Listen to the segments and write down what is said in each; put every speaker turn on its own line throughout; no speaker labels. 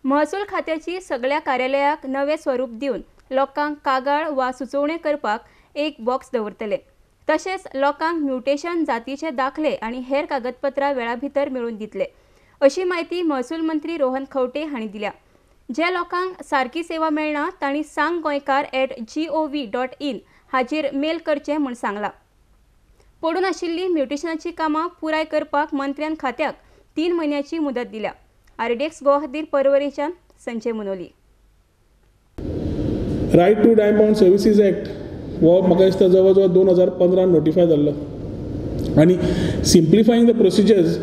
महसूल खात्याची सगळ्या कार्यालयाक नवे स्वरूप दिवन लोकांक कागाळ वा सुचोवणे करपाक एक बॉक्स दवरतले। तशेंच लोकांक म्युटेशन जातीचे दाखले आणि हेर कागदपत्रां वेळा भितर मेळून दितले, अशी माहिती महसूल मंत्री रोहन खंवटे हांणी दिल्या। जे लोकांक सारकी सेवा मेळना तांणी sanggoinkar@gov.in हाचेर मेल करचें म्हूण सांगलां। पडून आशिल्ली म्युटेशनाची कामां पुराय करपाक मंत्र्यान खात्याक 3 म्हयन्याची मुदत दिल्या। RDX गोवा खातीर परवरीच्यान Sanjay Munoli.
Right to time bound services act हो म्हाका दिसता जवळ जवळ 2015 नोटिफाय जाल्लो आनी सिम्प्लिफायींग द प्रोसिजर्स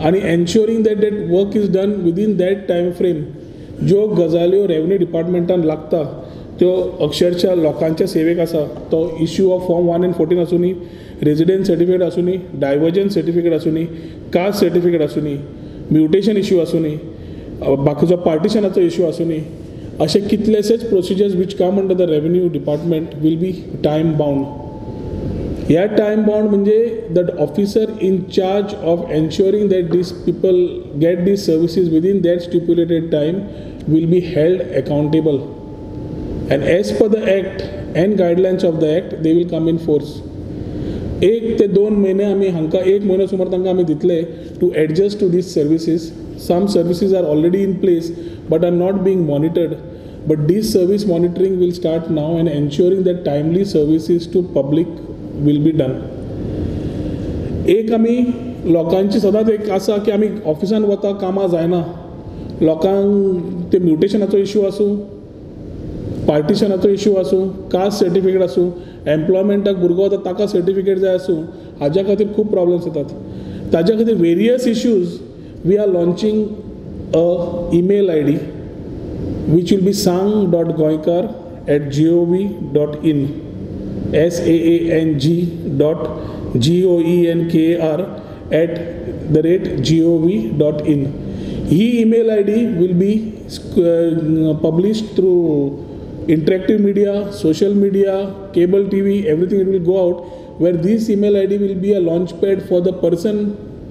आनी ensuring that work is done within that time frame ज्यो गजाल्यो रेवन्यू डिपार्टमेंटान लागता त्यो अक्षरशः लोकांच्या सेवेक आसा। तो इश्यू ऑफ फॉर्म 1 and 14 आसूनी, रेजिडेंस सर्टिफिकेट आसूनी, डायवर्जन्स सर्टिफिकेट आसूनी, कास्ट सर्टिफिकेट आसूनी, म्युटेशन इश्यू आसूनी, बाकीचो पार्टिशनाचो इश्यू आसूनी, असे कितलेशेच procedures which come under the revenue department will be time bound. ह्या टायम बाउंड म्हणजे the officer in charge of ensuring that these people get these services within that stipulated time will be held accountable and as per the act and guidelines of the act they will come in force। 1 ते 2 महिने आम्ही हांका 1 महिनो सुमार तांकां आम्ही दितले to adjust to these services। some services are already in place but are not being monitored, but this service monitoring will start now and ensuring that timely services to public will be done। एक आम्ही लोकांची सदांच एक आसा की आम्ही ऑफिसान वता कामां जायना, लोकांक ते म्युटेशनाचो इश्यू आसूं, पार्टिशनाचो इश्यू आसूं, कास्ट सर्टिफिकेट आसूं, एम्प्लॉयमेंटाक भुरगो वता ताका सर्टिफिकेट जाय आसूं, हाज्या खातीर खूब प्रॉब्लेम्स येतात। ताज्या खातीर various issues we are launching a email ID which will be sang.goinkar@gov.in sang.goinkar@gov.in। ही email ID will be published through interactive media, social media, cable TV, everything it will go out, where this email ID will be a launchpad for the person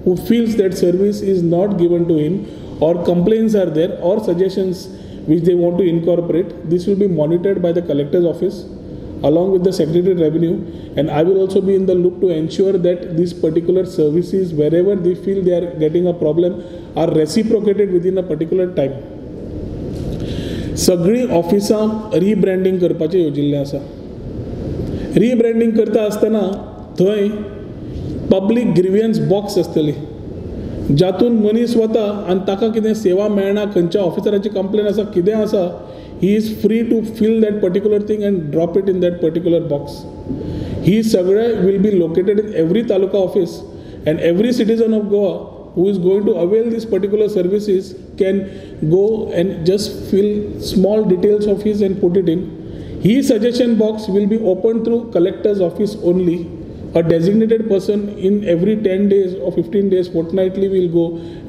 who feels that service is not given to him or complaints are there or suggestions which they want to incorporate. This will be monitored by the collector's office along with the Secretary Revenue, and I will also be in the loop to ensure that these particular services wherever they feel they are getting a problem are reciprocated within a particular time। सगळी ऑफिसां रिब्रँडिंग करपाचें येवजिल्लें आसा। रिब्रँडिंग करता आसतना थंय public ग्रिवियन्स box आसतली, जातून मनीस वता आनी ताका कितें सेवा मेळना, खंयच्या ऑफिसराची कंप्लेन आसा, कितें आसा, he is free to fill that particular thing and drop it in that particular box. ही सगळे will be located in every taluka office, and every citizen of Goa who is going to avail these particular services can go and just fill small details of his and put it in. His suggestion box will be opened through collector's office only. A designated person in every 10 days or 15 days fortnightly will go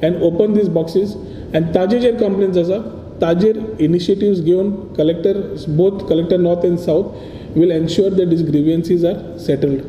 and open these boxes, and ताजे जे complaints आसा ताजेर initiatives given collector, both collector north and south will ensure that these grievances are settled।